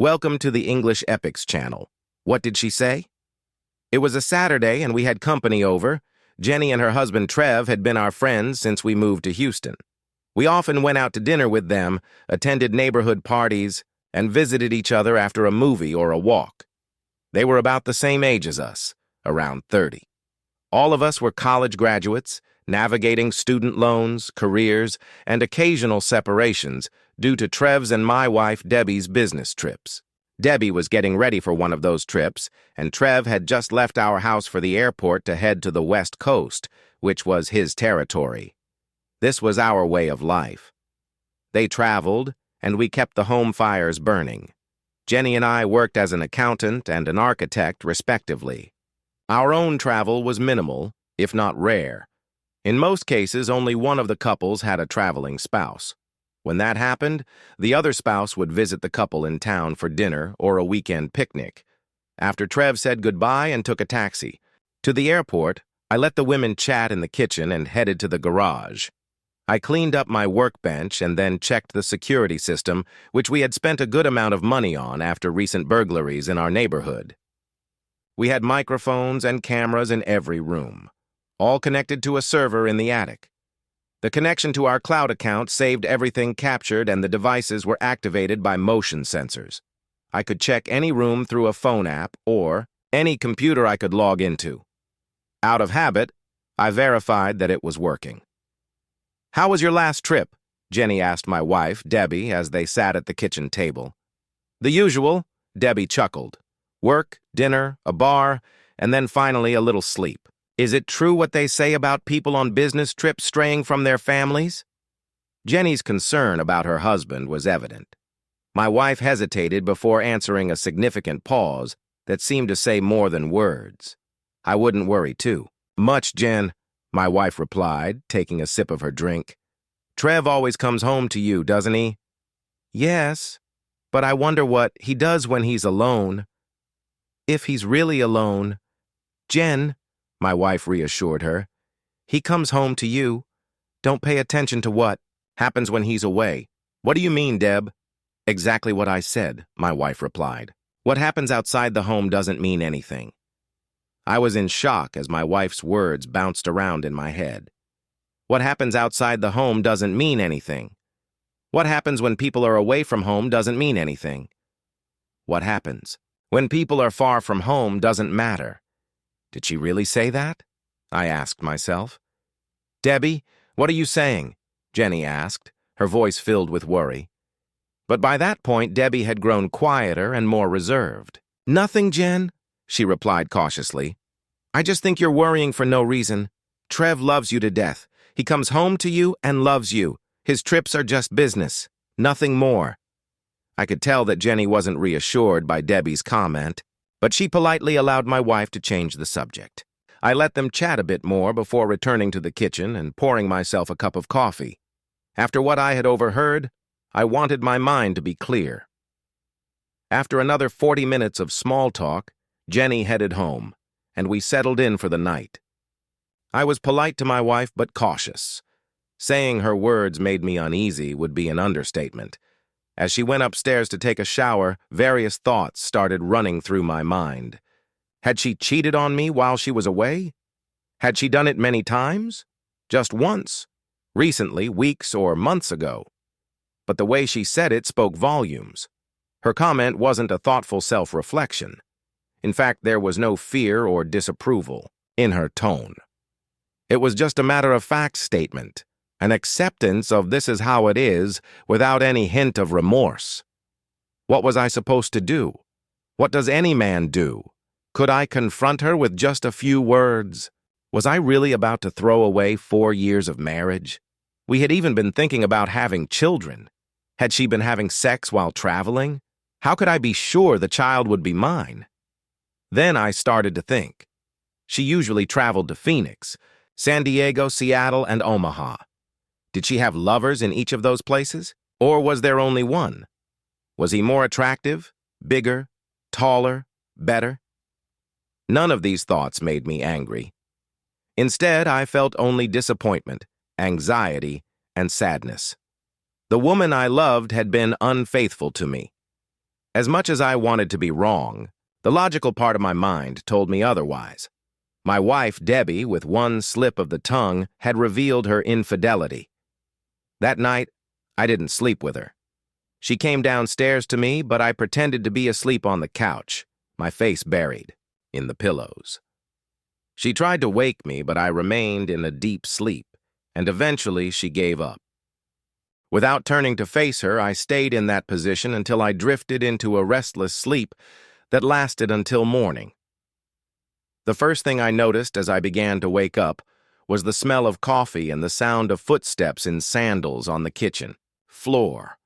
Welcome to the English Epics channel. What did she say? It was a Saturday and we had company over. Jenny and her husband Trev had been our friends since we moved to Houston. We often went out to dinner with them, attended neighborhood parties, and visited each other after a movie or a walk. They were about the same age as us, around 30. All of us were college graduates, navigating student loans, careers, and occasional separations due to Trev's and my wife Debbie's business trips. Debbie was getting ready for one of those trips, and Trev had just left our house for the airport to head to the West Coast, which was his territory. This was our way of life. They traveled, and we kept the home fires burning. Jenny and I worked as an accountant and an architect, respectively. Our own travel was minimal, if not rare. In most cases, only one of the couples had a traveling spouse. When that happened, the other spouse would visit the couple in town for dinner or a weekend picnic. After Trev said goodbye and took a taxi to the airport, I let the women chat in the kitchen and headed to the garage. I cleaned up my workbench and then checked the security system, which we had spent a good amount of money on after recent burglaries in our neighborhood. We had microphones and cameras in every room, all connected to a server in the attic. The connection to our cloud account saved everything captured, and the devices were activated by motion sensors. I could check any room through a phone app or any computer I could log into. Out of habit, I verified that it was working. "How was your last trip?" Jenny asked my wife, Debbie, as they sat at the kitchen table. "The usual," Debbie chuckled. "Work, dinner, a bar, and then finally a little sleep. Is it true what they say about people on business trips straying from their families?" Jenny's concern about her husband was evident. My wife hesitated before answering a significant pause that seemed to say more than words. "I wouldn't worry, too." "Much, Jen," my wife replied, taking a sip of her drink. "Trev always comes home to you, doesn't he?" "Yes, but I wonder what he does when he's alone. If he's really alone." "Jen," my wife reassured her, "he comes home to you. Don't pay attention to what happens when he's away." "What do you mean, Deb?" "Exactly what I said," my wife replied. "What happens outside the home doesn't mean anything." I was in shock as my wife's words bounced around in my head. What happens outside the home doesn't mean anything. What happens when people are away from home doesn't mean anything. What happens when people are far from home doesn't matter. Did she really say that? I asked myself. "Debbie, what are you saying?" Jenny asked, her voice filled with worry. But by that point, Debbie had grown quieter and more reserved. "Nothing, Jen," she replied cautiously. "I just think you're worrying for no reason. Trev loves you to death. He comes home to you and loves you. His trips are just business, nothing more." I could tell that Jenny wasn't reassured by Debbie's comment, but she politely allowed my wife to change the subject. I let them chat a bit more before returning to the kitchen and pouring myself a cup of coffee. After what I had overheard, I wanted my mind to be clear. After another 40 minutes of small talk, Jenny headed home, and we settled in for the night. I was polite to my wife but cautious. Saying her words made me uneasy would be an understatement. As she went upstairs to take a shower, various thoughts started running through my mind. Had she cheated on me while she was away? Had she done it many times? Just once? Recently, weeks or months ago? But the way she said it spoke volumes. Her comment wasn't a thoughtful self-reflection. In fact, there was no fear or disapproval in her tone. It was just a matter-of-fact statement. An acceptance of this is how it is, without any hint of remorse. What was I supposed to do? What does any man do? Could I confront her with just a few words? Was I really about to throw away 4 years of marriage? We had even been thinking about having children. Had she been having sex while traveling? How could I be sure the child would be mine? Then I started to think. She usually traveled to Phoenix, San Diego, Seattle, and Omaha. Did she have lovers in each of those places? Or was there only one? Was he more attractive, bigger, taller, better? None of these thoughts made me angry. Instead, I felt only disappointment, anxiety, and sadness. The woman I loved had been unfaithful to me. As much as I wanted to be wrong, the logical part of my mind told me otherwise. My wife, Debbie, with one slip of the tongue, had revealed her infidelity. That night, I didn't sleep with her. She came downstairs to me, but I pretended to be asleep on the couch, my face buried in the pillows. She tried to wake me, but I remained in a deep sleep, and eventually she gave up. Without turning to face her, I stayed in that position until I drifted into a restless sleep that lasted until morning. The first thing I noticed as I began to wake up was the smell of coffee and the sound of footsteps in sandals on the kitchen floor.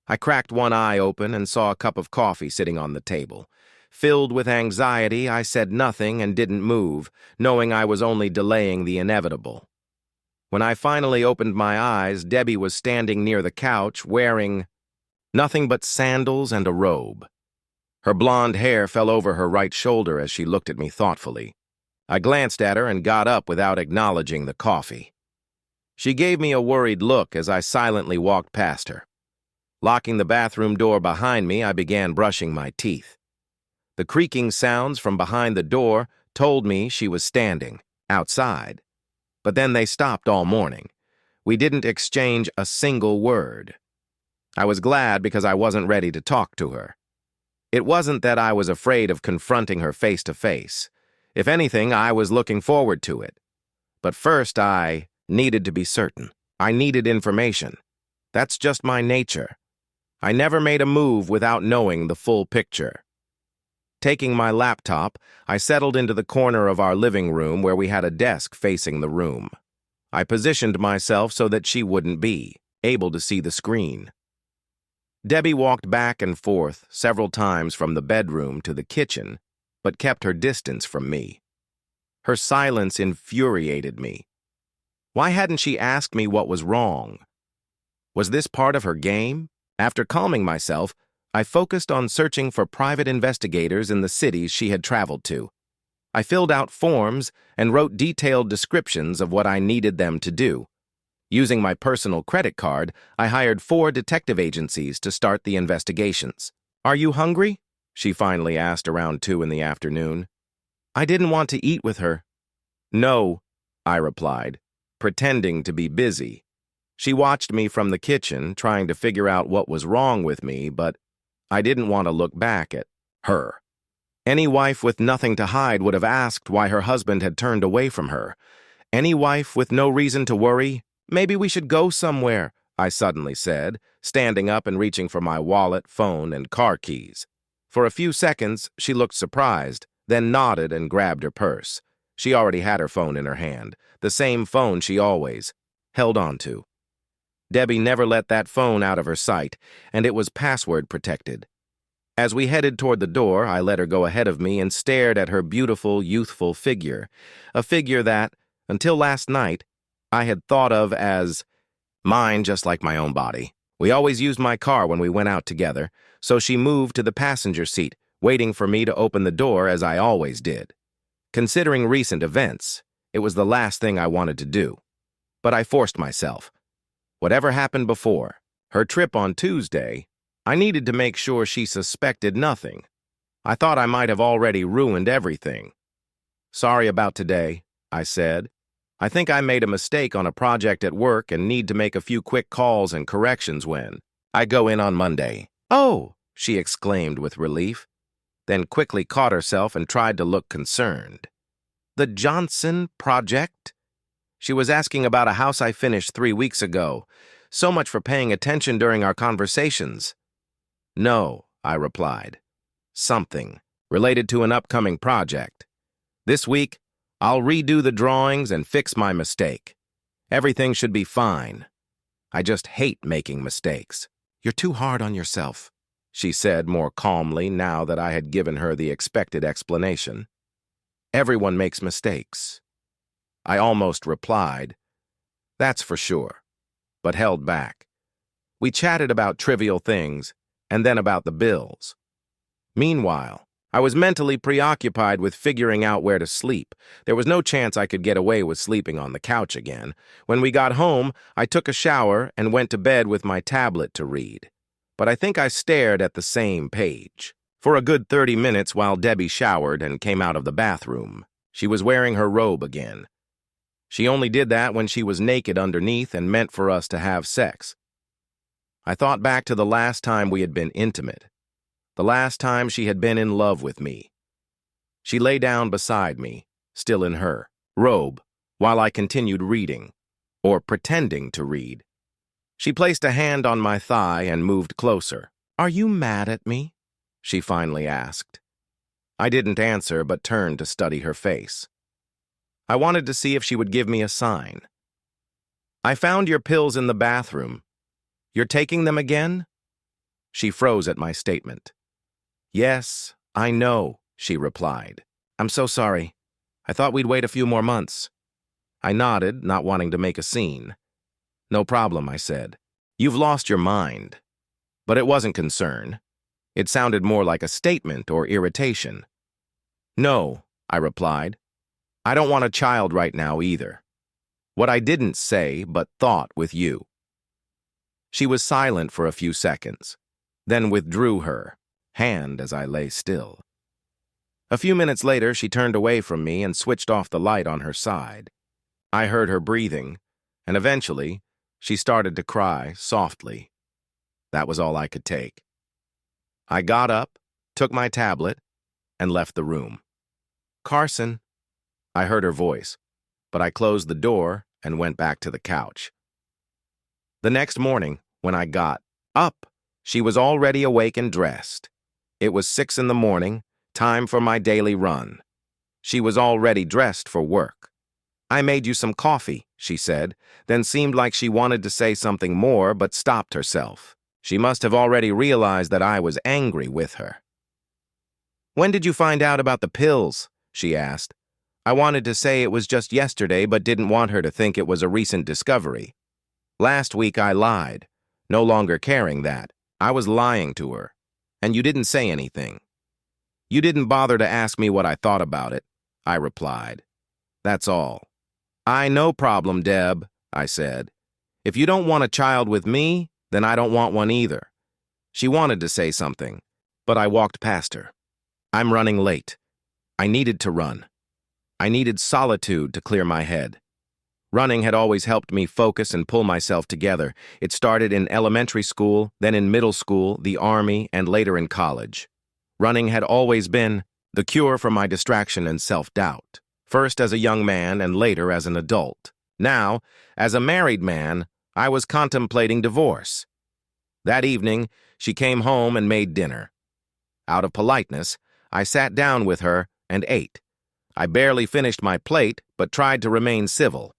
I cracked one eye open and saw a cup of coffee sitting on the table. Filled with anxiety, I said nothing and didn't move, knowing I was only delaying the inevitable. When I finally opened my eyes, Debbie was standing near the couch wearing nothing but sandals and a robe. Her blonde hair fell over her right shoulder as she looked at me thoughtfully. I glanced at her and got up without acknowledging the coffee. She gave me a worried look as I silently walked past her. Locking the bathroom door behind me, I began brushing my teeth. The creaking sounds from behind the door told me she was standing outside. But then they stopped all morning. We didn't exchange a single word. I was glad because I wasn't ready to talk to her. It wasn't that I was afraid of confronting her face to face. If anything, I was looking forward to it. But first, I needed to be certain. I needed information. That's just my nature. I never made a move without knowing the full picture. Taking my laptop, I settled into the corner of our living room where we had a desk facing the room. I positioned myself so that she wouldn't be able to see the screen. Debbie walked back and forth several times from the bedroom to the kitchen, but kept her distance from me. Her silence infuriated me. Why hadn't she asked me what was wrong? Was this part of her game? After calming myself, I focused on searching for private investigators in the cities she had traveled to. I filled out forms and wrote detailed descriptions of what I needed them to do. Using my personal credit card, I hired 4 detective agencies to start the investigations. "Are you hungry?" she finally asked around 2 in the afternoon. I didn't want to eat with her. "No," I replied, pretending to be busy. She watched me from the kitchen, trying to figure out what was wrong with me, but I didn't want to look back at her. Any wife with nothing to hide would have asked why her husband had turned away from her. Any wife with no reason to worry, "Maybe we should go somewhere," I suddenly said, standing up and reaching for my wallet, phone, and car keys. For a few seconds, she looked surprised, then nodded and grabbed her purse. She already had her phone in her hand, the same phone she always held on to. Debbie never let that phone out of her sight, and it was password protected. As we headed toward the door, I let her go ahead of me and stared at her beautiful, youthful figure, a figure that, until last night, I had thought of as mine, just like my own body. We always used my car when we went out together, so she moved to the passenger seat, waiting for me to open the door as I always did. Considering recent events, it was the last thing I wanted to do. But I forced myself. Whatever happened before, her trip on Tuesday, I needed to make sure she suspected nothing. I thought I might have already ruined everything. "Sorry about today," I said. "I think I made a mistake on a project at work and need to make a few quick calls and corrections when I go in on Monday." "Oh," she exclaimed with relief, then quickly caught herself and tried to look concerned. "The Johnson project?" She was asking about a house I finished 3 weeks ago. So much for paying attention during our conversations. "No," I replied. "Something related to an upcoming project. This week, I'll redo the drawings and fix my mistake. Everything should be fine. I just hate making mistakes." "You're too hard on yourself," she said more calmly now that I had given her the expected explanation. "Everyone makes mistakes," I almost replied. "That's for sure," but held back. We chatted about trivial things, and then about the bills. Meanwhile, I was mentally preoccupied with figuring out where to sleep. There was no chance I could get away with sleeping on the couch again. When we got home, I took a shower and went to bed with my tablet to read. but I think I stared at the same page. For a good 30 minutes while Debbie showered and came out of the bathroom. She was wearing her robe again. She only did that when she was naked underneath and meant for us to have sex. I thought back to the last time we had been intimate, the last time she had been in love with me. She lay down beside me, still in her robe, while I continued reading, or pretending to read. She placed a hand on my thigh and moved closer. "Are you mad at me?" she finally asked. I didn't answer but turned to study her face. I wanted to see if she would give me a sign. "I found your pills in the bathroom. You're taking them again?" She froze at my statement. "Yes, I know," she replied. "I'm so sorry. I thought we'd wait a few more months." I nodded, not wanting to make a scene. "No problem," I said. "You've lost your mind." But it wasn't concern. It sounded more like a statement or irritation. "No," I replied. "I don't want a child right now either." What I didn't say but thought with you. She was silent for a few seconds, then withdrew her hand as I lay still. A few minutes later, she turned away from me and switched off the light on her side. I heard her breathing, and eventually, she started to cry softly. That was all I could take. I got up, took my tablet, and left the room. "Carson," I heard her voice, but I closed the door and went back to the couch. The next morning, when I got up, she was already awake and dressed. It was 6 in the morning, time for my daily run. She was already dressed for work. "I made you some coffee," she said, then seemed like she wanted to say something more but stopped herself. She must have already realized that I was angry with her. "When did you find out about the pills?" she asked. I wanted to say it was just yesterday but didn't want her to think it was a recent discovery. Last week I lied, no longer caring that. I was lying to her, and you didn't say anything. "You didn't bother to ask me what I thought about it," I replied. "That's all." "No problem, Deb," I said. "If you don't want a child with me, then I don't want one either." She wanted to say something, but I walked past her. "I'm running late." I needed to run. I needed solitude to clear my head. Running had always helped me focus and pull myself together. It started in elementary school, then in middle school, the army, and later in college. Running had always been the cure for my distraction and self-doubt, first as a young man and later as an adult. Now, as a married man, I was contemplating divorce. That evening, she came home and made dinner. Out of politeness, I sat down with her and ate. I barely finished my plate, but tried to remain civil.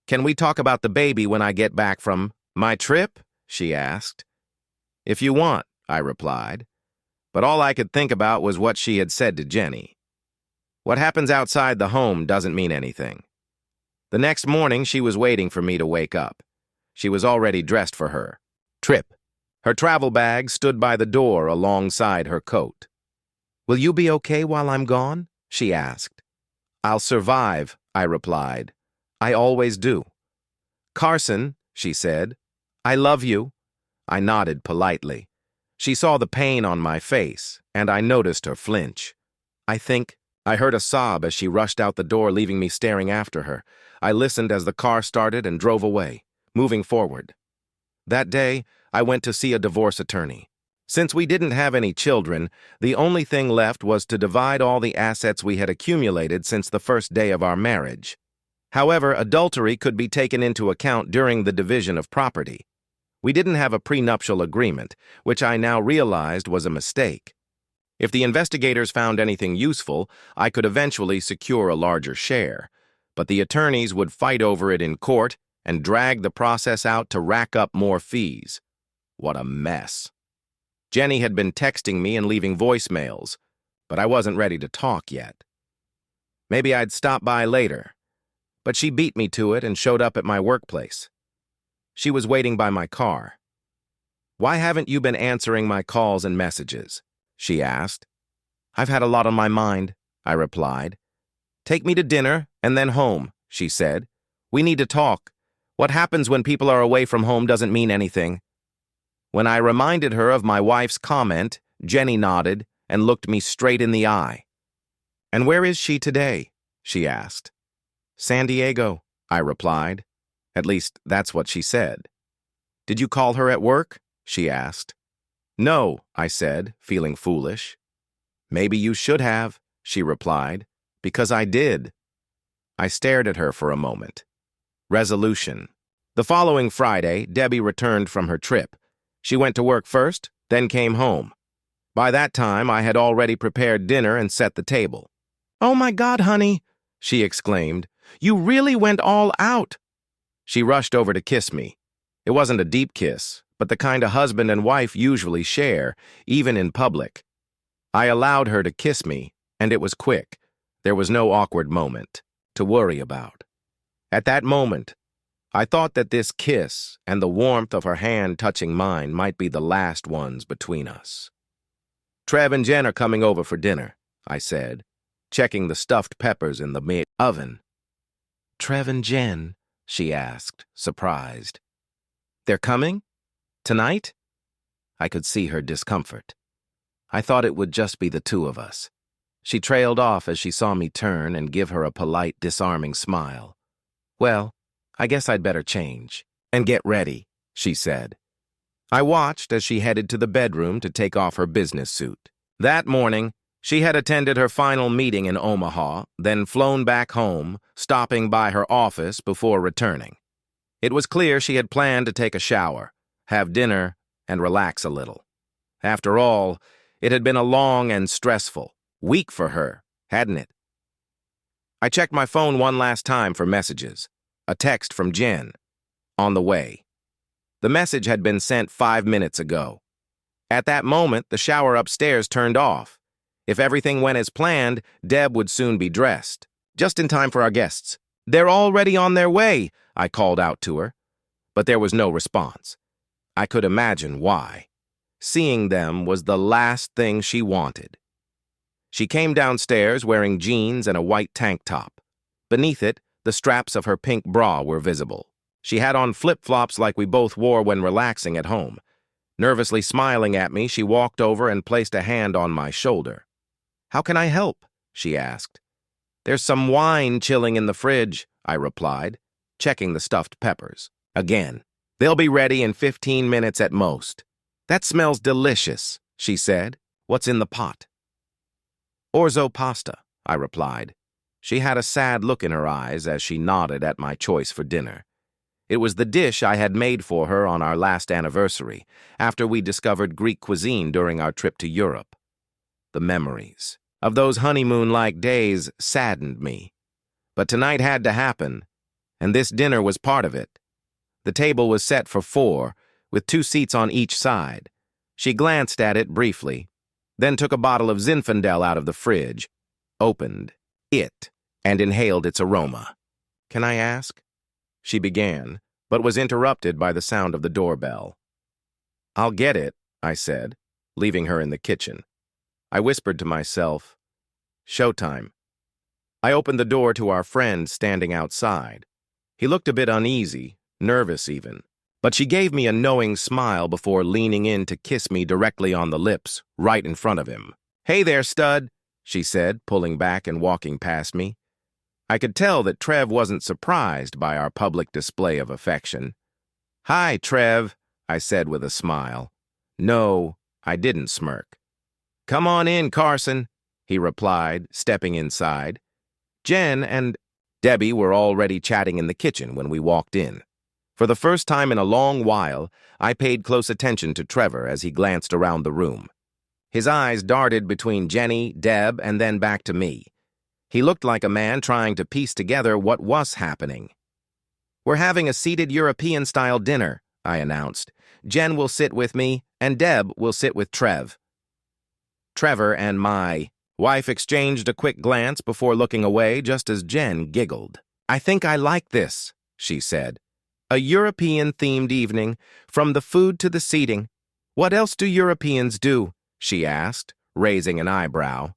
"Can we talk about the baby when I get back from my trip?" she asked. "If you want," I replied. But all I could think about was what she had said to Jenny. What happens outside the home doesn't mean anything. The next morning, she was waiting for me to wake up. She was already dressed for her trip. Her travel bag stood by the door alongside her coat. "Will you be okay while I'm gone?" she asked. "I'll survive," I replied. "I always do." "Carson," she said, "I love you." I nodded politely. She saw the pain on my face, and I noticed her flinch. I heard a sob as she rushed out the door, leaving me staring after her. I listened as the car started and drove away, moving forward. That day, I went to see a divorce attorney. Since we didn't have any children, the only thing left was to divide all the assets we had accumulated since the first day of our marriage. However, adultery could be taken into account during the division of property. We didn't have a prenuptial agreement, which I now realized was a mistake. If the investigators found anything useful, I could eventually secure a larger share, but the attorneys would fight over it in court and drag the process out to rack up more fees. What a mess. Jenny had been texting me and leaving voicemails, but I wasn't ready to talk yet. Maybe I'd stop by later, but she beat me to it and showed up at my workplace. She was waiting by my car. "Why haven't you been answering my calls and messages?" she asked. "I've had a lot on my mind," I replied. "Take me to dinner and then home," she said. "We need to talk. What happens when people are away from home doesn't mean anything." When I reminded her of my wife's comment, Jenny nodded and looked me straight in the eye. "And where is she today?" she asked. "San Diego," I replied. At least, that's what she said. "Did you call her at work?" she asked. "No," I said, feeling foolish. "Maybe you should have," she replied, "because I did." I stared at her for a moment. Resolution. The following Friday, Debbie returned from her trip. She went to work first, then came home. By that time, I had already prepared dinner and set the table. "Oh my God, honey," she exclaimed. "You really went all out." She rushed over to kiss me. It wasn't a deep kiss, but the kind a husband and wife usually share, even in public. I allowed her to kiss me, and it was quick. There was no awkward moment to worry about. At that moment, I thought that this kiss and the warmth of her hand touching mine might be the last ones between us. "Trev and Jen are coming over for dinner," I said, checking the stuffed peppers in the oven. "Trev and Jen?" she asked, surprised. "They're coming? Tonight?" I could see her discomfort. I thought it would just be the two of us. She trailed off as she saw me turn and give her a polite, disarming smile. "Well, I guess I'd better change and get ready," she said. I watched as she headed to the bedroom to take off her business suit. That morning, she had attended her final meeting in Omaha, then flown back home, stopping by her office before returning. It was clear she had planned to take a shower, have dinner, and relax a little. After all, it had been a long and stressful week for her, hadn't it? I checked my phone one last time for messages. A text from Jen. On the way. The message had been sent 5 minutes ago. At that moment, the shower upstairs turned off. If everything went as planned, Deb would soon be dressed. Just in time for our guests. "They're already on their way," I called out to her. But there was no response. I could imagine why. Seeing them was the last thing she wanted. She came downstairs wearing jeans and a white tank top. Beneath it, the straps of her pink bra were visible. She had on flip-flops like we both wore when relaxing at home. Nervously smiling at me, she walked over and placed a hand on my shoulder. "How can I help?" she asked. "There's some wine chilling in the fridge," I replied, checking the stuffed peppers. Again, "They'll be ready in 15 minutes at most." "That smells delicious," she said. "What's in the pot?" "Orzo pasta," I replied. She had a sad look in her eyes as she nodded at my choice for dinner. It was the dish I had made for her on our last anniversary, after we discovered Greek cuisine during our trip to Europe. The memories of those honeymoon-like days saddened me. But tonight had to happen, and this dinner was part of it. The table was set for 4, with 2 seats on each side. She glanced at it briefly, then took a bottle of Zinfandel out of the fridge, opened it, and inhaled its aroma. "Can I ask?" she began, but was interrupted by the sound of the doorbell. "I'll get it," I said, leaving her in the kitchen. I whispered to myself, "Showtime." I opened the door to our friend standing outside. He looked a bit uneasy, nervous even, but she gave me a knowing smile before leaning in to kiss me directly on the lips, right in front of him. "Hey there, stud," she said, pulling back and walking past me. I could tell that Trev wasn't surprised by our public display of affection. "Hi, Trev," I said with a smile. No, I didn't smirk. "Come on in, Carson," he replied, stepping inside. Jen and Debbie were already chatting in the kitchen when we walked in. For the first time in a long while, I paid close attention to Trevor as he glanced around the room. His eyes darted between Jenny, Deb, and then back to me. He looked like a man trying to piece together what was happening. "We're having a seated European-style dinner," I announced. "Jen will sit with me, and Deb will sit with Trev." Trevor and my wife exchanged a quick glance before looking away just as Jen giggled. "I think I like this," she said. "A European-themed evening, from the food to the seating. What else do Europeans do?" she asked, raising an eyebrow.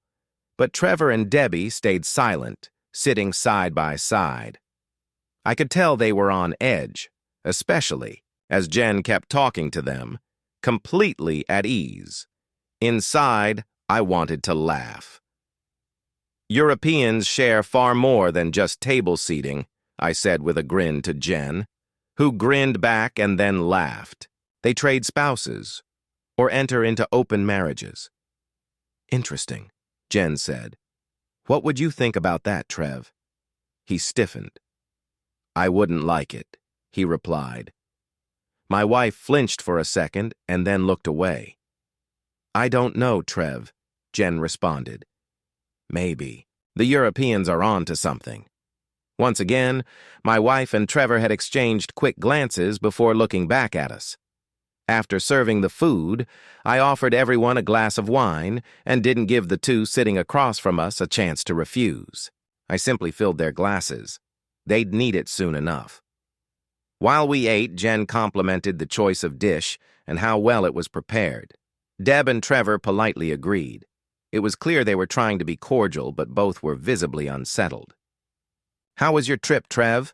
But Trevor and Debbie stayed silent, sitting side by side. I could tell they were on edge, especially as Jen kept talking to them, completely at ease. Inside, I wanted to laugh. Europeans share far more than just table seating, I said with a grin to Jen, who grinned back and then laughed. They trade spouses or enter into open marriages. Interesting, Jen said. What would you think about that, Trev? He stiffened. I wouldn't like it, he replied. My wife flinched for a second and then looked away. I don't know, Trev, Jen responded. Maybe. The Europeans are on to something. Once again, my wife and Trevor had exchanged quick glances before looking back at us. After serving the food, I offered everyone a glass of wine and didn't give the two sitting across from us a chance to refuse. I simply filled their glasses. They'd need it soon enough. While we ate, Jen complimented the choice of dish and how well it was prepared. Deb and Trevor politely agreed. It was clear they were trying to be cordial, but both were visibly unsettled. How was your trip, Trev?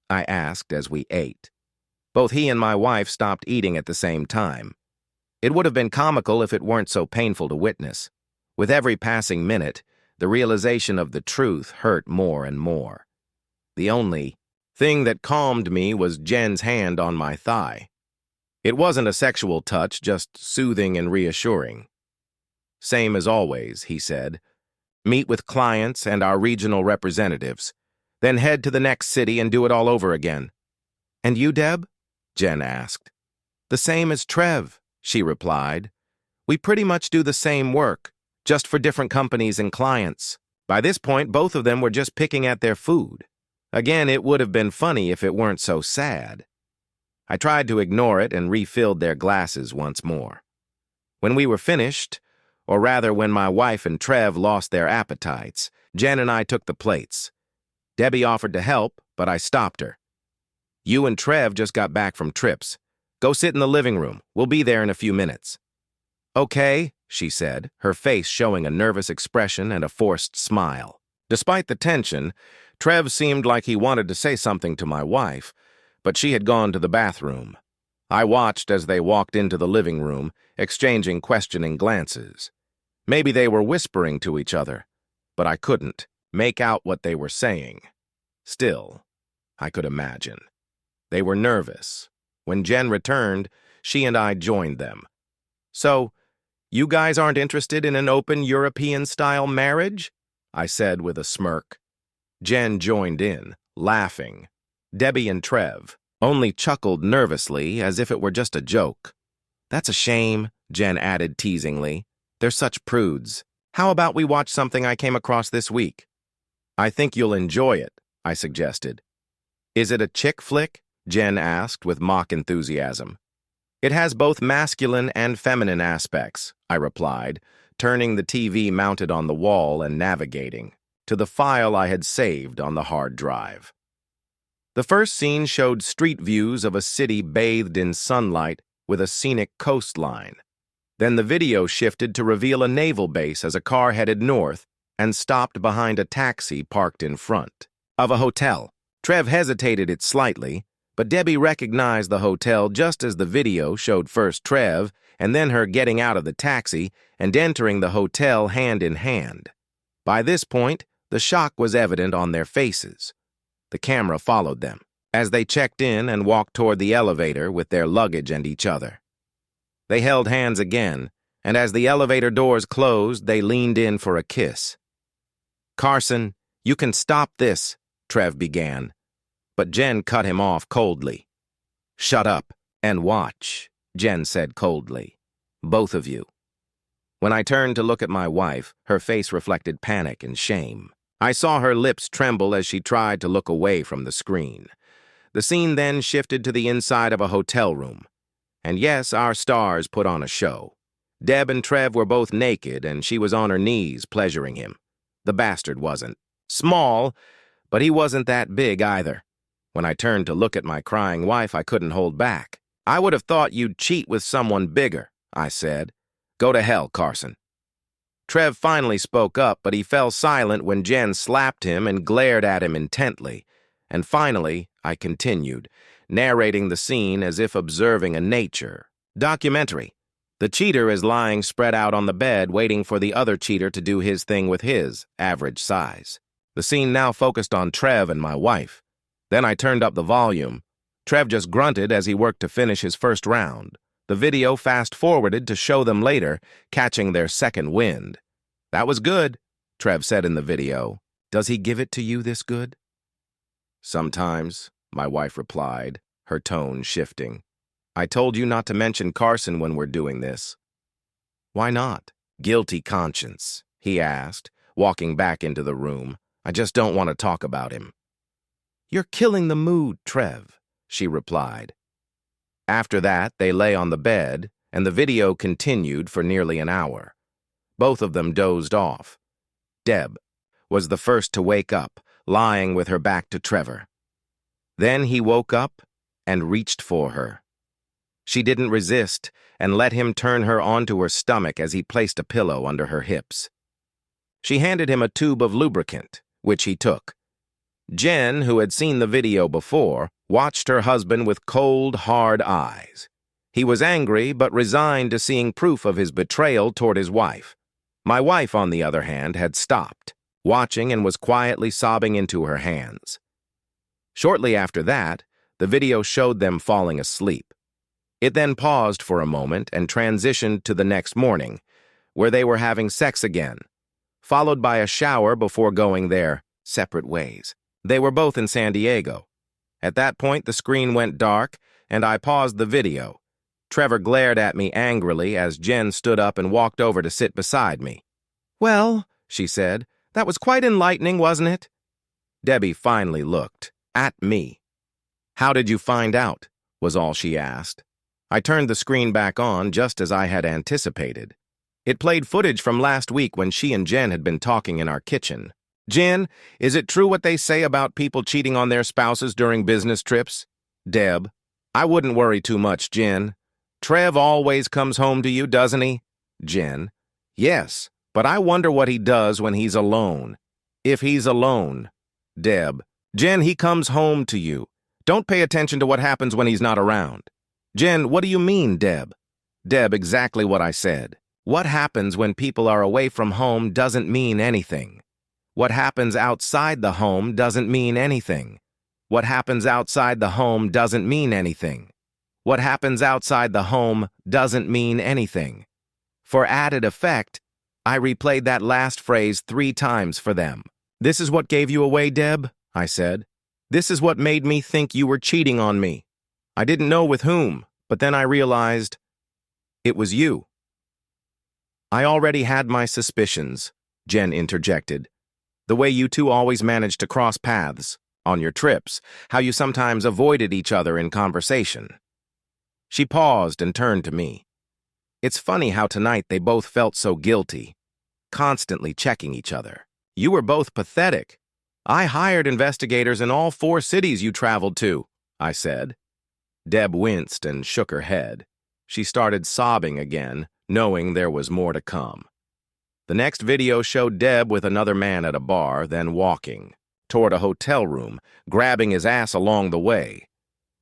I asked as we ate. Both he and my wife stopped eating at the same time. It would have been comical if it weren't so painful to witness. With every passing minute, the realization of the truth hurt more and more. The only thing that calmed me was Jen's hand on my thigh. It wasn't a sexual touch, just soothing and reassuring. Same as always, he said. Meet with clients and our regional representatives. Then head to the next city and do it all over again. And you, Deb? Jen asked. The same as Trev, she replied. We pretty much do the same work, just for different companies and clients. By this point, both of them were just picking at their food. Again, it would have been funny if it weren't so sad. I tried to ignore it and refilled their glasses once more. When we were finished, or rather when my wife and Trev lost their appetites, Jen and I took the plates. Debbie offered to help, but I stopped her. You and Trev just got back from trips. Go sit in the living room. We'll be there in a few minutes. Okay, she said, her face showing a nervous expression and a forced smile. Despite the tension, Trev seemed like he wanted to say something to my wife, but she had gone to the bathroom. I watched as they walked into the living room, exchanging questioning glances. Maybe they were whispering to each other, but I couldn't make out what they were saying. Still, I could imagine. They were nervous. When Jen returned, she and I joined them. So, you guys aren't interested in an open European-style marriage? I said with a smirk. Jen joined in, laughing. Debbie and Trev only chuckled nervously as if it were just a joke. That's a shame, Jen added teasingly. They're such prudes. How about we watch something I came across this week? I think you'll enjoy it, I suggested. Is it a chick flick? Jen asked with mock enthusiasm. It has both masculine and feminine aspects, I replied, turning the TV mounted on the wall and navigating to the file I had saved on the hard drive. The first scene showed street views of a city bathed in sunlight with a scenic coastline. Then the video shifted to reveal a naval base as a car headed north and stopped behind a taxi parked in front of a hotel. Trev hesitated it slightly, but Debbie recognized the hotel just as the video showed first Trev and then her getting out of the taxi and entering the hotel hand in hand. By this point, the shock was evident on their faces. The camera followed them as they checked in and walked toward the elevator with their luggage and each other. They held hands again, and as the elevator doors closed, they leaned in for a kiss. Carson, you can stop this, Trev began, but Jen cut him off coldly. Shut up and watch, Jen said coldly. Both of you. When I turned to look at my wife, her face reflected panic and shame. I saw her lips tremble as she tried to look away from the screen. The scene then shifted to the inside of a hotel room. And yes, our stars put on a show. Deb and Trev were both naked, and she was on her knees pleasuring him. The bastard wasn't small, but he wasn't that big either. When I turned to look at my crying wife, I couldn't hold back. I would have thought you'd cheat with someone bigger, I said. Go to hell, Carson. Trev finally spoke up, but he fell silent when Jen slapped him and glared at him intently. And finally, I continued, narrating the scene as if observing a nature Documentary. The cheater is lying spread out on the bed waiting for the other cheater to do his thing with his average size. The scene now focused on Trev and my wife. Then I turned up the volume. Trev just grunted as he worked to finish his first round. The video fast-forwarded to show them later, catching their second wind. "That was good," Trev said in the video. "Does he give it to you this good?" "Sometimes," my wife replied, her tone shifting. "I told you not to mention Carson when we're doing this." "Why not?" "Guilty conscience," he asked, walking back into the room. "I just don't want to talk about him." "You're killing the mood, Trev," she replied. After that, they lay on the bed, and the video continued for nearly an hour. Both of them dozed off. Deb was the first to wake up, lying with her back to Trevor. Then he woke up and reached for her. She didn't resist and let him turn her onto her stomach as he placed a pillow under her hips. She handed him a tube of lubricant, which he took. Jen, who had seen the video before, watched her husband with cold, hard eyes. He was angry but resigned to seeing proof of his betrayal toward his wife. My wife, on the other hand, had stopped, watching and was quietly sobbing into her hands. Shortly after that, the video showed them falling asleep. It then paused for a moment and transitioned to the next morning, where they were having sex again, followed by a shower before going their separate ways. They were both in San Diego. At that point, the screen went dark, and I paused the video. Trevor glared at me angrily as Jen stood up and walked over to sit beside me. "Well," she said, "that was quite enlightening, wasn't it?" Debbie finally looked at me. "How did you find out?" was all she asked. I turned the screen back on just as I had anticipated. It played footage from last week when she and Jen had been talking in our kitchen. "Jen, is it true what they say about people cheating on their spouses during business trips?" Deb: "I wouldn't worry too much, Jen. Trev always comes home to you, doesn't he?" Jen: "Yes, but I wonder what he does when he's alone. If he's alone." Deb: "Jen, he comes home to you. Don't pay attention to what happens when he's not around." Jen: "What do you mean, Deb?" Deb: "Exactly what I said. What happens when people are away from home doesn't mean anything. What happens outside the home doesn't mean anything. What happens outside the home doesn't mean anything. What happens outside the home doesn't mean anything." For added effect, I replayed that last phrase 3 times for them. "This is what gave you away, Deb," I said. "This is what made me think you were cheating on me. I didn't know with whom, but then I realized it was you." "I already had my suspicions," Jen interjected. "The way you two always managed to cross paths on your trips, how you sometimes avoided each other in conversation." She paused and turned to me. "It's funny how tonight they both felt so guilty, constantly checking each other. You were both pathetic. I hired investigators in all 4 cities you traveled to," I said. Deb winced and shook her head. She started sobbing again, knowing there was more to come. The next video showed Deb with another man at a bar, then walking toward a hotel room, grabbing his ass along the way.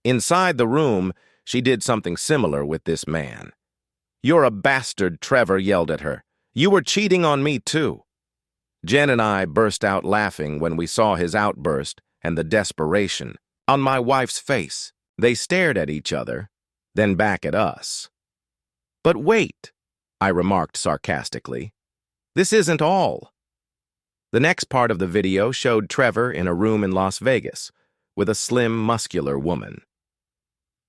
Inside the room, she did something similar with this man. "You're a bastard," Trevor yelled at her. "You were cheating on me, too." Jen and I burst out laughing when we saw his outburst and the desperation on my wife's face. They stared at each other, then back at us. "But wait," I remarked sarcastically. "This isn't all." The next part of the video showed Trevor in a room in Las Vegas with a slim, muscular woman.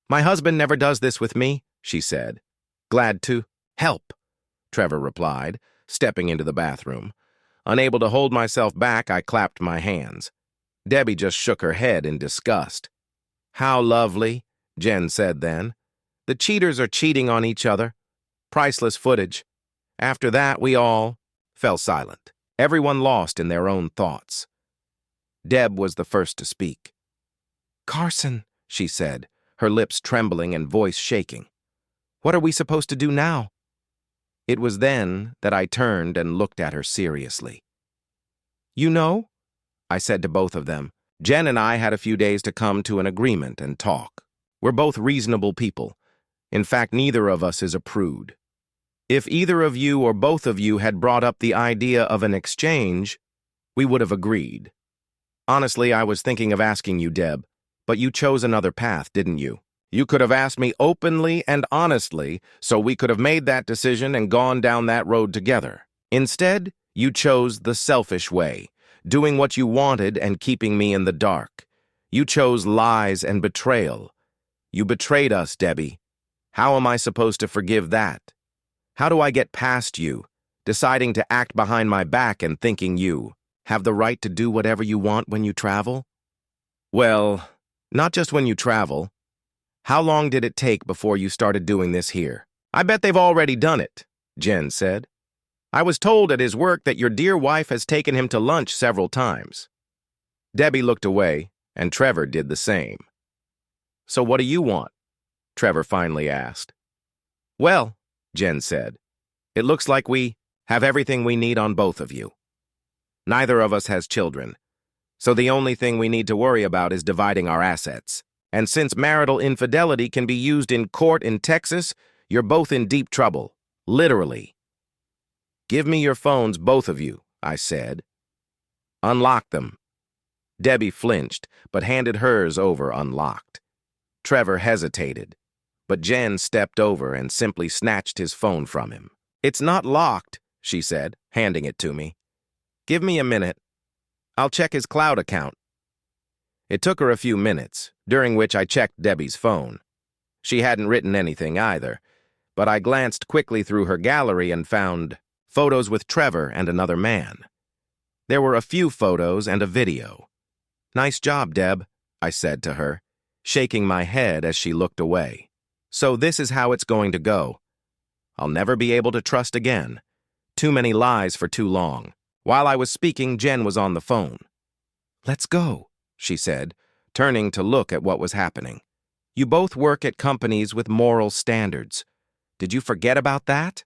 "My husband never does this with me," she said. "Glad to help," Trevor replied, stepping into the bathroom. Unable to hold myself back, I clapped my hands. Debbie just shook her head in disgust. "How lovely," Jen said then. "The cheaters are cheating on each other. Priceless footage." After that, we all fell silent, everyone lost in their own thoughts. Deb was the first to speak. "Carson," she said, her lips trembling and voice shaking. "What are we supposed to do now?" It was then that I turned and looked at her seriously. "You know," I said to both of them, "Jen and I had a few days to come to an agreement and talk. We're both reasonable people. In fact, neither of us is a prude. If either of you or both of you had brought up the idea of an exchange, we would have agreed. Honestly, I was thinking of asking you, Deb, but you chose another path, didn't you? You could have asked me openly and honestly, so we could have made that decision and gone down that road together. Instead, you chose the selfish way, doing what you wanted and keeping me in the dark. You chose lies and betrayal. You betrayed us, Debbie. How am I supposed to forgive that? How do I get past you, deciding to act behind my back and thinking you have the right to do whatever you want when you travel? Well, not just when you travel. How long did it take before you started doing this here? I bet they've already done it, Jen said. I was told at his work that your dear wife has taken him to lunch several times. Debbie looked away, and Trevor did the same. So what do you want? Trevor finally asked. Well, Jen said, it looks like we have everything we need on both of you. Neither of us has children, so the only thing we need to worry about is dividing our assets. And since marital infidelity can be used in court in Texas, you're both in deep trouble, literally. Give me your phones, both of you, I said. Unlock them. Debbie flinched, but handed hers over unlocked. Trevor hesitated, but Jen stepped over and simply snatched his phone from him. It's not locked, she said, handing it to me. Give me a minute. I'll check his cloud account. It took her a few minutes, during which I checked Debbie's phone. She hadn't written anything either, but I glanced quickly through her gallery and found photos with Trevor and another man. There were a few photos and a video. Nice job, Deb, I said to her, shaking my head as she looked away. So this is how it's going to go. I'll never be able to trust again. Too many lies for too long. While I was speaking, Jen was on the phone. Let's go, she said, turning to look at what was happening. You both work at companies with moral standards. Did you forget about that?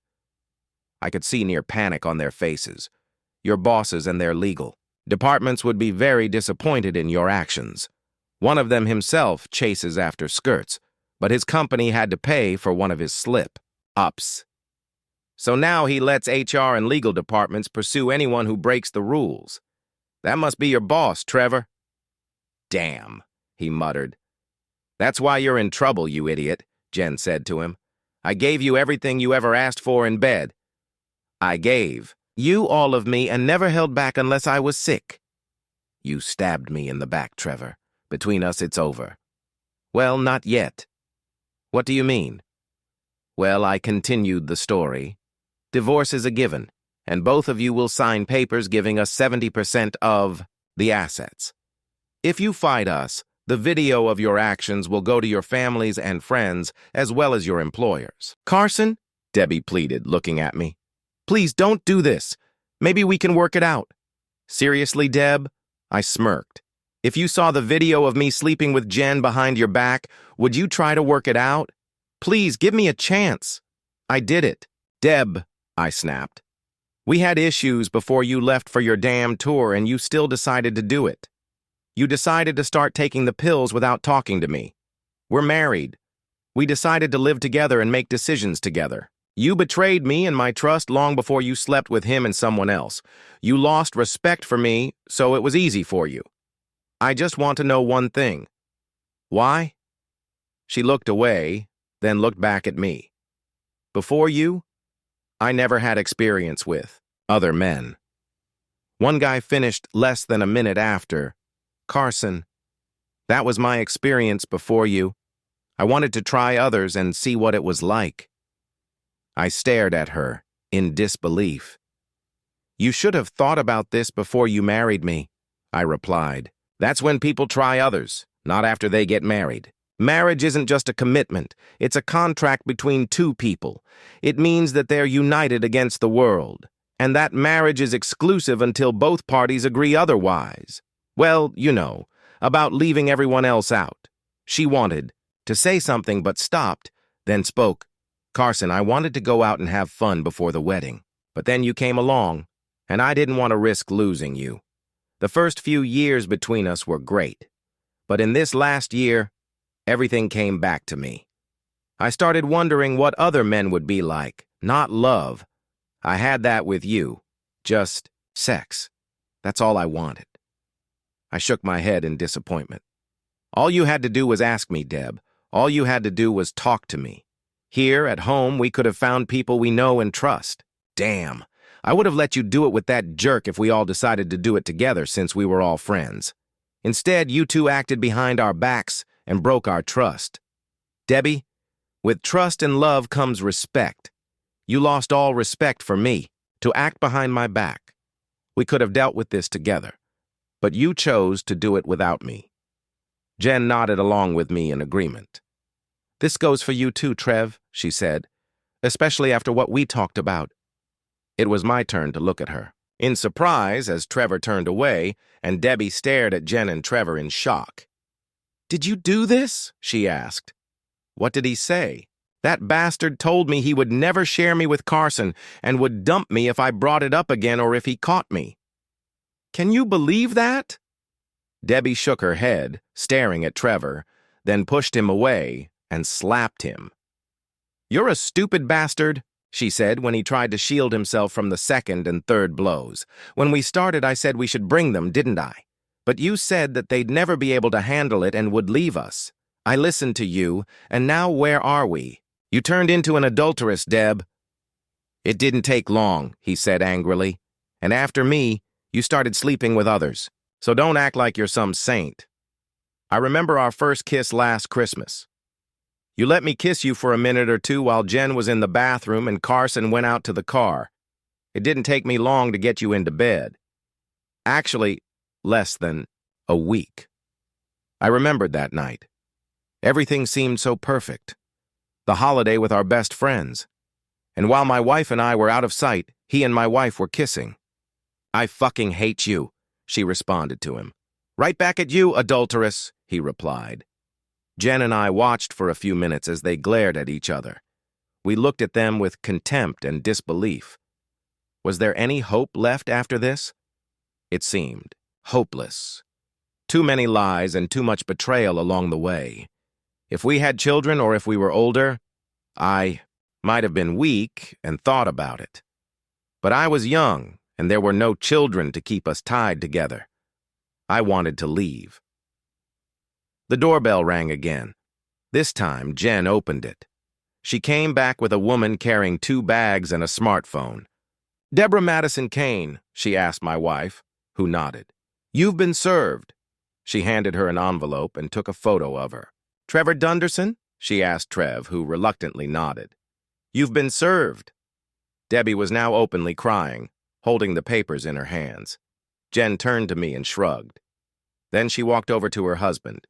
I could see near panic on their faces. Your bosses and their legal departments would be very disappointed in your actions. One of them himself chases after skirts, but his company had to pay for one of his slip-ups. So now he lets HR and legal departments pursue anyone who breaks the rules. That must be your boss, Trevor. Damn, he muttered. That's why you're in trouble, you idiot, Jen said to him. I gave you everything you ever asked for in bed. I gave you all of me and never held back unless I was sick. You stabbed me in the back, Trevor. Between us, it's over. Well, not yet. What do you mean? Well, I continued the story. Divorce is a given, and both of you will sign papers giving us 70% of the assets. If you fight us, the video of your actions will go to your families and friends as well as your employers. Carson, Debbie pleaded, looking at me. Please don't do this. Maybe we can work it out. Seriously, Deb? I smirked. If you saw the video of me sleeping with Jen behind your back, would you try to work it out? Please, give me a chance. I did it. Deb, I snapped. We had issues before you left for your damn tour and you still decided to do it. You decided to start taking the pills without talking to me. We're married. We decided to live together and make decisions together. You betrayed me and my trust long before you slept with him and someone else. You lost respect for me, so it was easy for you. I just want to know one thing. Why? She looked away, then looked back at me. Before you, I never had experience with other men. One guy finished less than a minute after. Carson, that was my experience before you. I wanted to try others and see what it was like. I stared at her, in disbelief. You should have thought about this before you married me, I replied. That's when people try others, not after they get married. Marriage isn't just a commitment, it's a contract between two people. It means that they're united against the world, and that marriage is exclusive until both parties agree otherwise. Well, you know, about leaving everyone else out. She wanted to say something but stopped, then spoke. Carson, I wanted to go out and have fun before the wedding, but then you came along, and I didn't want to risk losing you. The first few years between us were great, but in this last year, everything came back to me. I started wondering what other men would be like, not love. I had that with you. Just sex. That's all I wanted. I shook my head in disappointment. All you had to do was ask me, Deb. All you had to do was talk to me. Here, at home, we could have found people we know and trust. Damn. I would have let you do it with that jerk if we all decided to do it together since we were all friends. Instead, you two acted behind our backs and broke our trust. Debbie, with trust and love comes respect. You lost all respect for me, to act behind my back. We could have dealt with this together, but you chose to do it without me. Jen nodded along with me in agreement. This goes for you too, Trev, she said, especially after what we talked about. It was my turn to look at her, in surprise as Trevor turned away, and Debbie stared at Jen and Trevor in shock. Did you do this? She asked. What did he say? That bastard told me he would never share me with Carson and would dump me if I brought it up again or if he caught me. Can you believe that? Debbie shook her head, staring at Trevor, then pushed him away and slapped him. You're a stupid bastard, she said when he tried to shield himself from the second and third blows. When we started, I said we should bring them, didn't I? But you said that they'd never be able to handle it and would leave us. I listened to you, and now where are we? You turned into an adulteress, Deb. It didn't take long, he said angrily. And after me, you started sleeping with others. So don't act like you're some saint. I remember our first kiss last Christmas. You let me kiss you for a minute or two while Jen was in the bathroom and Carson went out to the car. It didn't take me long to get you into bed. Actually, less than a week. I remembered that night. Everything seemed so perfect. The holiday with our best friends. And while my wife and I were out of sight, he and my wife were kissing. I fucking hate you, she responded to him. Right back at you, adulteress, he replied. Jen and I watched for a few minutes as they glared at each other. We looked at them with contempt and disbelief. Was there any hope left after this? It seemed hopeless. Too many lies and too much betrayal along the way. If we had children or if we were older, I might have been weak and thought about it. But I was young, and there were no children to keep us tied together. I wanted to leave. The doorbell rang again. This time, Jen opened it. She came back with a woman carrying 2 bags and a smartphone. Deborah Madison Kane, she asked my wife, who nodded. You've been served. She handed her an envelope and took a photo of her. Trevor Dunderson? She asked Trev, who reluctantly nodded. You've been served. Debbie was now openly crying, holding the papers in her hands. Jen turned to me and shrugged. Then she walked over to her husband.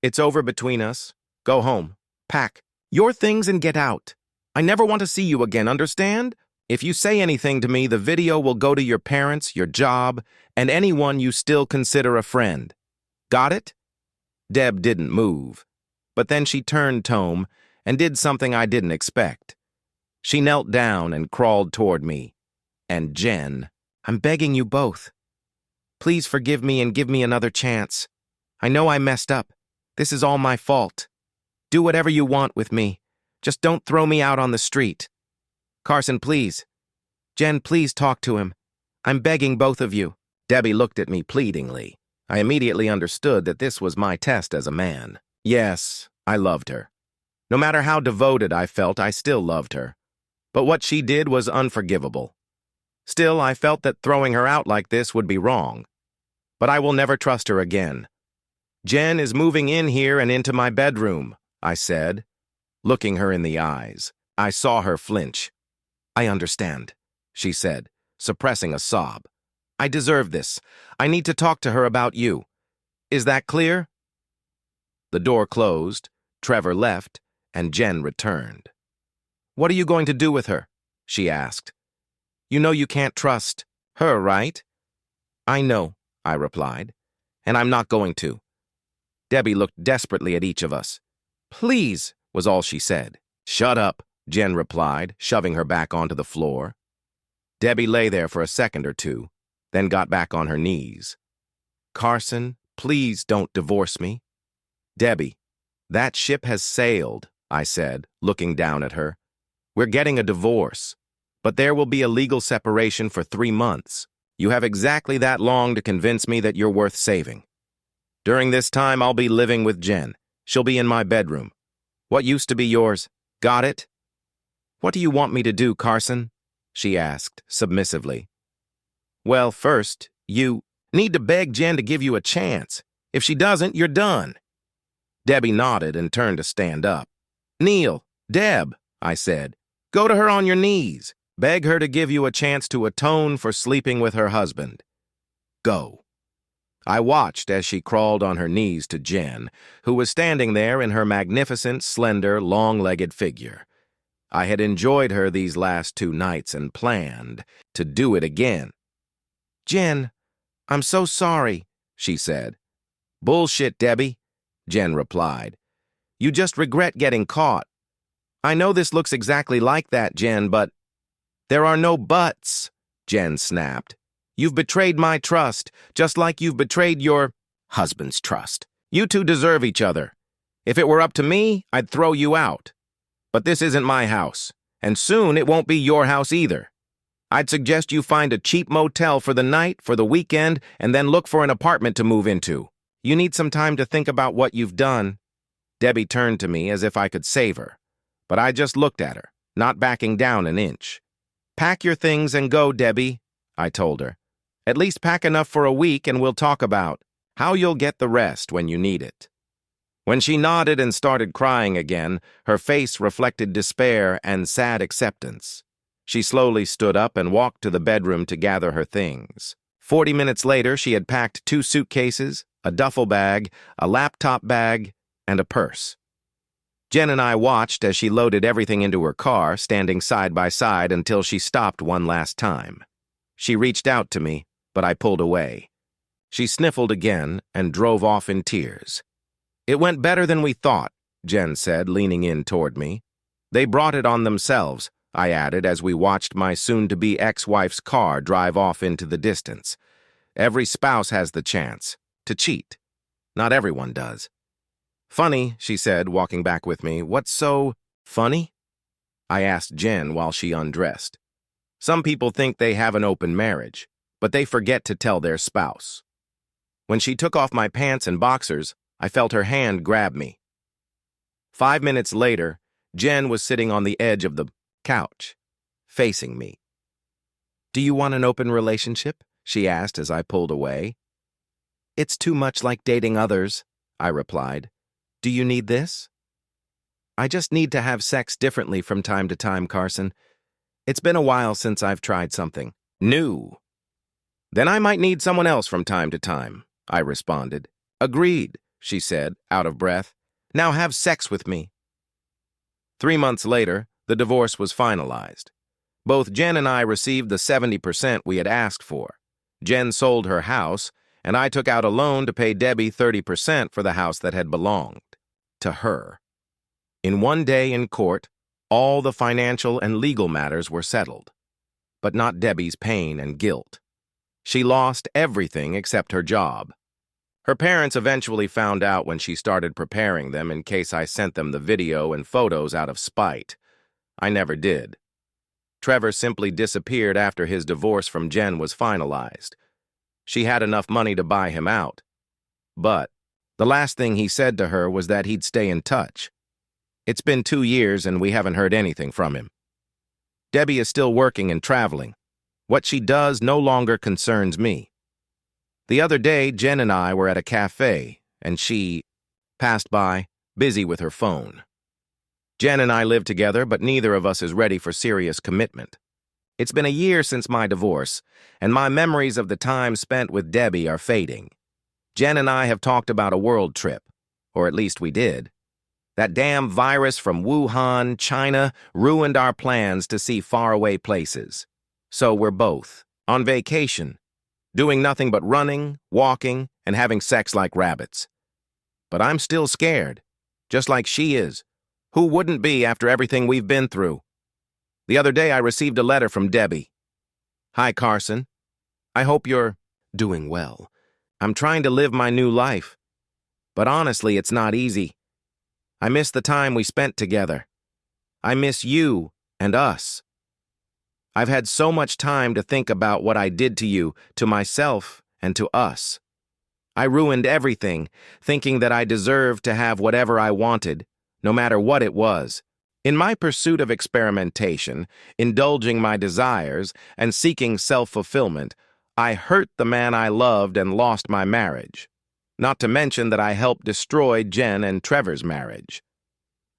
It's over between us. Go home. Pack your things and get out. I never want to see you again, understand? If you say anything to me, the video will go to your parents, your job, and anyone you still consider a friend. Got it? Deb didn't move, but then she turned Tome and did something I didn't expect. She knelt down and crawled toward me. And Jen, I'm begging you both. Please forgive me and give me another chance. I know I messed up. This is all my fault. Do whatever you want with me. Just don't throw me out on the street. Carson, please. Jen, please talk to him. I'm begging both of you. Debbie looked at me pleadingly. I immediately understood that this was my test as a man. Yes, I loved her. No matter how devoted I felt, I still loved her. But what she did was unforgivable. Still, I felt that throwing her out like this would be wrong. But I will never trust her again. Jen is moving in here and into my bedroom, I said. Looking her in the eyes, I saw her flinch. I understand, she said, suppressing a sob. I deserve this. I need to talk to her about you. Is that clear? The door closed, Trevor left, and Jen returned. What are you going to do with her? She asked. You know you can't trust her, right? I know, I replied, and I'm not going to. Debbie looked desperately at each of us. Please, was all she said. Shut up, Jen replied, shoving her back onto the floor. Debbie lay there for a second or two, then got back on her knees. Carson, please don't divorce me. Debbie, that ship has sailed, I said, looking down at her. We're getting a divorce, but there will be a legal separation for 3 months. You have exactly that long to convince me that you're worth saving. During this time, I'll be living with Jen. She'll be in my bedroom. What used to be yours? Got it? What do you want me to do, Carson? She asked, submissively. Well, first, you need to beg Jen to give you a chance. If she doesn't, you're done. Debbie nodded and turned to stand up. Neil, Deb, I said, go to her on your knees. Beg her to give you a chance to atone for sleeping with her husband. Go. I watched as she crawled on her knees to Jen, who was standing there in her magnificent, slender, long-legged figure. I had enjoyed her these last 2 nights and planned to do it again. Jen, I'm so sorry, she said. Bullshit, Debbie, Jen replied. You just regret getting caught. I know this looks exactly like that, Jen, but... There are no buts, Jen snapped. You've betrayed my trust, just like you've betrayed your husband's trust. You two deserve each other. If it were up to me, I'd throw you out. But this isn't my house, and soon it won't be your house either. I'd suggest you find a cheap motel for the night, for the weekend, and then look for an apartment to move into. You need some time to think about what you've done. Debbie turned to me as if I could save her, but I just looked at her, not backing down an inch. Pack your things and go, Debbie, I told her. At least pack enough for a week and we'll talk about how you'll get the rest when you need it. When she nodded and started crying again, her face reflected despair and sad acceptance. She slowly stood up and walked to the bedroom to gather her things. 40 minutes later, she had packed 2 suitcases, a duffel bag, a laptop bag, and a purse. Jen and I watched as she loaded everything into her car, standing side by side until she stopped one last time. She reached out to me, but I pulled away. She sniffled again and drove off in tears. It went better than we thought, Jen said, leaning in toward me. They brought it on themselves, I added as we watched my soon-to-be ex-wife's car drive off into the distance. Every spouse has the chance to cheat. Not everyone does. Funny, she said, walking back with me. What's so funny? I asked Jen while she undressed. Some people think they have an open marriage, but they forget to tell their spouse. When she took off my pants and boxers, I felt her hand grab me. 5 minutes later, Jen was sitting on the edge of the couch, facing me. Do you want an open relationship? She asked as I pulled away. It's too much like dating others, I replied. Do you need this? I just need to have sex differently from time to time, Carson. It's been a while since I've tried something new. Then I might need someone else from time to time, I responded. Agreed, she said, out of breath. Now have sex with me. 3 months later, the divorce was finalized. Both Jen and I received the 70% we had asked for. Jen sold her house, and I took out a loan to pay Debbie 30% for the house that had belonged to her. In one day in court, all the financial and legal matters were settled, but not Debbie's pain and guilt. She lost everything except her job. Her parents eventually found out when she started preparing them in case I sent them the video and photos out of spite. I never did. Trevor simply disappeared after his divorce from Jen was finalized. She had enough money to buy him out. But the last thing he said to her was that he'd stay in touch. It's been 2 years and we haven't heard anything from him. Debbie is still working and traveling. What she does no longer concerns me. The other day, Jen and I were at a cafe, and she passed by, busy with her phone. Jen and I live together, but neither of us is ready for serious commitment. It's been a year since my divorce, and my memories of the time spent with Debbie are fading. Jen and I have talked about a world trip, or at least we did. That damn virus from Wuhan, China, ruined our plans to see faraway places. So we're both on vacation, doing nothing but running, walking, and having sex like rabbits. But I'm still scared, just like she is. Who wouldn't be after everything we've been through? The other day I received a letter from Debbie. Hi, Carson. I hope you're doing well. I'm trying to live my new life. But honestly, it's not easy. I miss the time we spent together. I miss you and us. I've had so much time to think about what I did to you, to myself, and to us. I ruined everything, thinking that I deserved to have whatever I wanted, no matter what it was. In my pursuit of experimentation, indulging my desires, and seeking self-fulfillment, I hurt the man I loved and lost my marriage. Not to mention that I helped destroy Jen and Trevor's marriage.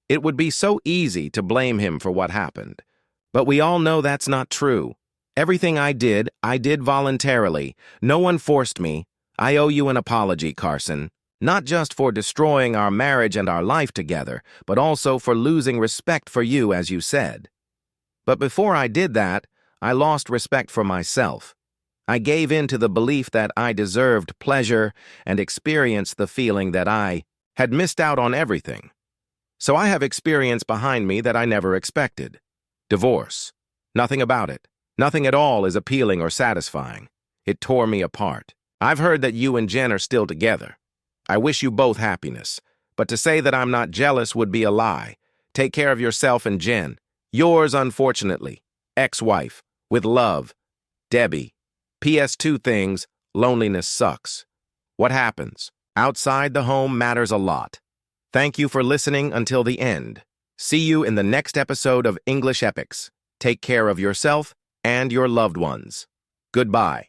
It would be so easy to blame him for what happened. But we all know that's not true. Everything I did voluntarily. No one forced me. I owe you an apology, Carson. Not just for destroying our marriage and our life together, but also for losing respect for you, as you said. But before I did that, I lost respect for myself. I gave in to the belief that I deserved pleasure and experienced the feeling that I had missed out on everything. So I have experience behind me that I never expected. Divorce. Nothing about it. Nothing at all is appealing or satisfying. It tore me apart. I've heard that you and Jen are still together. I wish you both happiness, but to say that I'm not jealous would be a lie. Take care of yourself and Jen. Yours, unfortunately, ex-wife, with love, Debbie. PS2 things, loneliness sucks. What happens outside the home matters a lot. Thank you for listening until the end. See you in the next episode of English Epics. Take care of yourself and your loved ones. Goodbye.